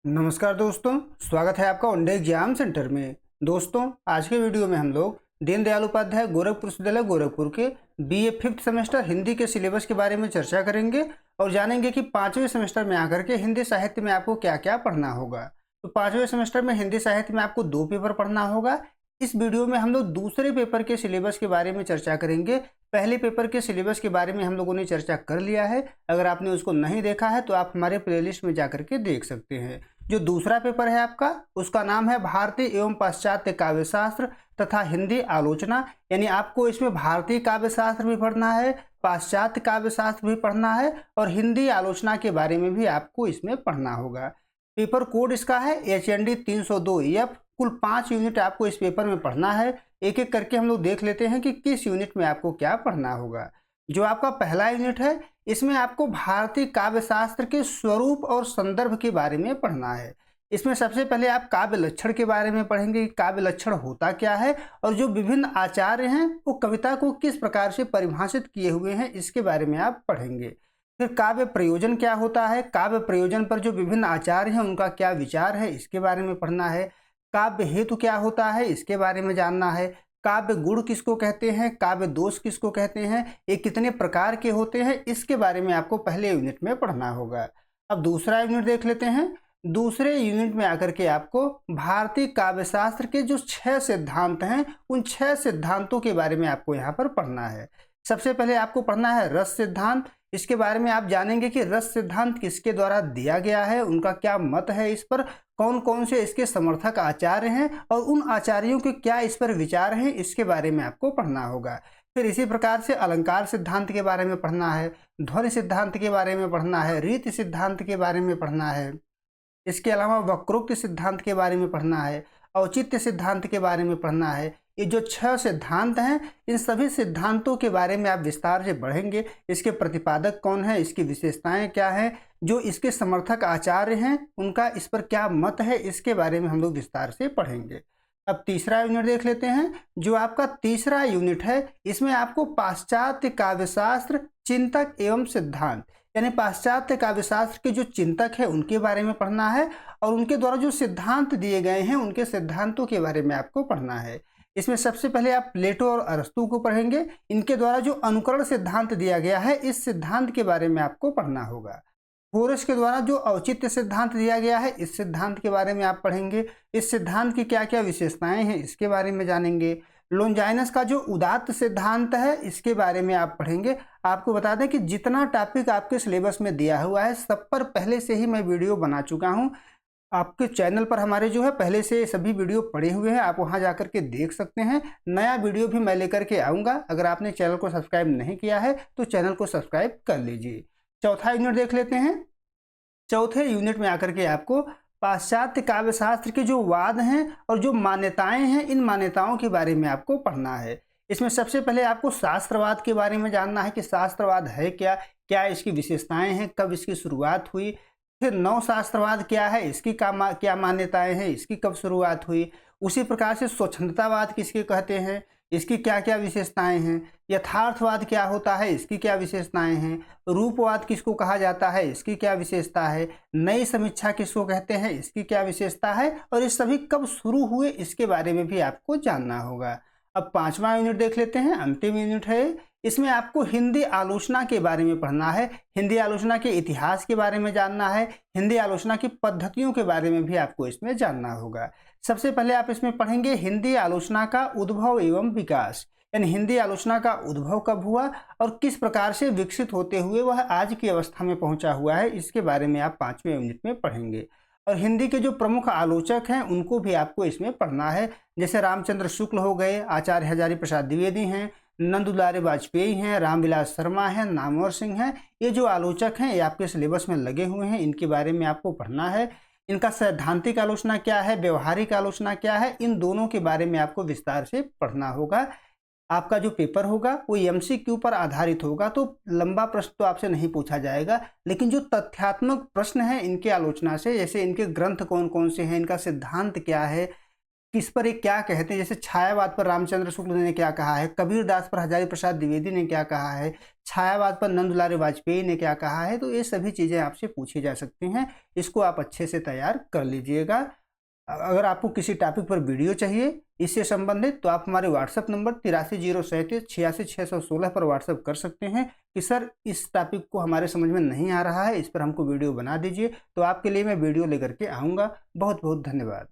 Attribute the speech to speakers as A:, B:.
A: नमस्कार दोस्तों, स्वागत है आपका वनडे एग्जाम सेंटर में। दोस्तों, आज के वीडियो में हम लोग दीनदयाल उपाध्याय गोरखपुर विश्वविद्यालय गोरखपुर के बीए फिफ्थ सेमेस्टर हिंदी के सिलेबस के बारे में चर्चा करेंगे और जानेंगे कि पाँचवें सेमेस्टर में आकर के हिंदी साहित्य में आपको क्या क्या पढ़ना होगा। तो पाँचवें सेमेस्टर में हिंदी साहित्य में आपको 2 पेपर पढ़ना होगा। इस वीडियो में हम लोग दूसरे पेपर के सिलेबस के बारे में चर्चा करेंगे। पहले पेपर के सिलेबस के बारे में हम लोगों ने चर्चा कर लिया है। अगर आपने उसको नहीं देखा है तो आप हमारे प्लेलिस्ट में जाकर के देख सकते हैं। जो दूसरा पेपर है आपका, उसका नाम है भारतीय एवं पाश्चात्य काव्य शास्त्र तथा हिंदी आलोचना। यानी आपको इसमें भारतीय काव्य शास्त्र भी पढ़ना है, पाश्चात्य काव्य शास्त्र भी पढ़ना है और हिंदी आलोचना के बारे में भी आपको इसमें पढ़ना होगा। पेपर कोड इसका है HND 302F। कुल 5 यूनिट आपको इस पेपर में पढ़ना है। एक एक करके हम लोग देख लेते हैं कि किस यूनिट में आपको क्या पढ़ना होगा। जो आपका पहला यूनिट है, इसमें आपको भारतीय काव्य शास्त्र के स्वरूप और संदर्भ के बारे में पढ़ना है। इसमें सबसे पहले आप काव्य लक्षण के बारे में पढ़ेंगे कि काव्य लक्षण होता क्या है और जो विभिन्न आचार्य हैं वो कविता को किस प्रकार से परिभाषित किए हुए हैं, इसके बारे में आप पढ़ेंगे। फिर काव्य प्रयोजन क्या होता है, काव्य प्रयोजन पर जो विभिन्न आचार्य हैं उनका क्या विचार है, इसके बारे में पढ़ना है। काव्य हेतु क्या होता है, इसके बारे में जानना है। काव्य गुण किसको कहते हैं, काव्य दोष किसको कहते हैं, ये कितने प्रकार के होते हैं, इसके बारे में आपको पहले यूनिट में पढ़ना होगा। अब दूसरा यूनिट देख लेते हैं। दूसरे यूनिट में आकर के आपको भारतीय काव्य शास्त्र के जो 6 सिद्धांत हैं, उन 6 सिद्धांतों के बारे में आपको यहाँ पर पढ़ना है। सबसे पहले आपको पढ़ना है रस सिद्धांत। इसके बारे में आप जानेंगे कि रस सिद्धांत किसके द्वारा दिया गया है, उनका क्या मत है, इस पर कौन कौन से इसके समर्थक आचार्य हैं और उन आचार्यों के क्या इस पर विचार हैं, इसके बारे में आपको पढ़ना होगा। फिर इसी प्रकार से अलंकार सिद्धांत के बारे में पढ़ना है, ध्वनि सिद्धांत के बारे में पढ़ना है, रीति सिद्धांत के बारे में पढ़ना है। इसके अलावा वक्रोक्ति सिद्धांत के बारे में पढ़ना है, औचित्य सिद्धांत के बारे में पढ़ना है। ये जो 6 सिद्धांत हैं, इन सभी सिद्धांतों के बारे में आप विस्तार से पढ़ेंगे। इसके प्रतिपादक कौन है, इसकी विशेषताएं क्या हैं, जो इसके समर्थक आचार्य हैं उनका इस पर क्या मत है, इसके बारे में हम लोग विस्तार से पढ़ेंगे। अब तीसरा यूनिट देख लेते हैं। जो आपका तीसरा यूनिट है, इसमें आपको पाश्चात्य काव्यशास्त्र चिंतक एवं सिद्धांत, यानी पाश्चात्य काव्यशास्त्र के जो चिंतक है उनके बारे में पढ़ना है और उनके द्वारा जो सिद्धांत दिए गए हैं उनके सिद्धांतों के बारे में आपको पढ़ना है। इसमें सबसे पहले आप प्लेटो और अरस्तू को पढ़ेंगे। इनके द्वारा जो अनुकरण सिद्धांत दिया गया है, इस सिद्धांत के बारे में आपको पढ़ना होगा। फोरस के द्वारा जो औचित्य सिद्धांत दिया गया है, इस सिद्धांत के बारे में आप पढ़ेंगे। इस सिद्धांत की क्या क्या विशेषताएं हैं, इसके बारे में जानेंगे। लोंजाइनस का जो उदात्त सिद्धांत है, इसके बारे में आप पढ़ेंगे। आपको बता दें कि जितना टॉपिक आपके सिलेबस में दिया हुआ है, सब पर पहले से ही मैं वीडियो बना चुका हूं। आपके चैनल पर हमारे जो है पहले से सभी वीडियो पड़े हुए हैं, आप वहां जाकर के देख सकते हैं। नया वीडियो भी मैं लेकर के आऊँगा। अगर आपने चैनल को सब्सक्राइब नहीं किया है तो चैनल को सब्सक्राइब कर लीजिए। चौथा यूनिट देख लेते हैं। चौथे यूनिट में आकर के आपको पाश्चात्य काव्य शास्त्र के जो वाद हैं और जो मान्यताएं हैं, इन मान्यताओं के बारे में आपको पढ़ना है। इसमें सबसे पहले आपको शास्त्रवाद के बारे में जानना है कि शास्त्रवाद है क्या, क्या इसकी विशेषताएं हैं, कब इसकी शुरुआत हुई। फिर नवशास्त्रवाद क्या है, इसकी क्या मान्यताएं हैं, इसकी कब शुरुआत हुई। उसी प्रकार से स्वच्छंदतावाद किसके कहते हैं, इसकी क्या क्या विशेषताएं हैं। यथार्थवाद क्या होता है, इसकी क्या विशेषताएं हैं। रूपवाद किसको कहा जाता है, इसकी क्या विशेषता है। नई समीक्षा किसको कहते हैं, इसकी क्या विशेषता है और ये सभी कब शुरू हुए, इसके बारे में भी आपको जानना होगा। अब पांचवा यूनिट देख लेते हैं, अंतिम यूनिट है। इसमें आपको हिंदी आलोचना के बारे में पढ़ना है, हिंदी आलोचना के इतिहास के बारे में जानना है, हिंदी आलोचना की पद्धतियों के बारे में भी आपको इसमें जानना होगा। सबसे पहले आप इसमें पढ़ेंगे हिंदी आलोचना का उद्भव एवं विकास, यानी हिंदी आलोचना का उद्भव कब हुआ और किस प्रकार से विकसित होते हुए वह आज की अवस्था में पहुंचा हुआ है, इसके बारे में आप 5वें यूनिट में पढ़ेंगे। और हिंदी के जो प्रमुख आलोचक हैं उनको भी आपको इसमें पढ़ना है। जैसे रामचंद्र शुक्ल हो गए, आचार्य हजारी प्रसाद द्विवेदी हैं, नंदुलारे वाजपेयी हैं, रामविलास शर्मा हैं, नामवर सिंह हैं। ये जो आलोचक हैं ये आपके सिलेबस में लगे हुए हैं, इनके बारे में आपको पढ़ना है। इनका सैद्धांतिक आलोचना क्या है, व्यवहारिक आलोचना क्या है, इन दोनों के बारे में आपको विस्तार से पढ़ना होगा। आपका जो पेपर होगा वो MCQ पर आधारित होगा, तो लंबा प्रश्न तो आपसे नहीं पूछा जाएगा, लेकिन जो तथ्यात्मक प्रश्न है इनके आलोचना से, जैसे इनके ग्रंथ कौन कौन से हैं, इनका सिद्धांत क्या है, किस पर ये क्या कहते हैं, जैसे छायावाद पर रामचंद्र शुक्ल ने क्या कहा है, कबीरदास पर हजारी प्रसाद द्विवेदी ने क्या कहा है, छायावाद पर नंदलाल वाजपेयी ने क्या कहा है। तो ये सभी चीज़ें आपसे पूछी जा सकती हैं, इसको आप अच्छे से तैयार कर लीजिएगा। अगर आपको किसी टॉपिक पर वीडियो चाहिए इससे संबंधित, तो आप हमारे व्हाट्सएप नंबर 8307386616 पर व्हाट्सएप कर सकते हैं कि सर इस टॉपिक को हमारे समझ में नहीं आ रहा है, इस पर हमको वीडियो बना दीजिए। तो आपके लिए मैं वीडियो लेकर के आऊँगा। बहुत बहुत धन्यवाद।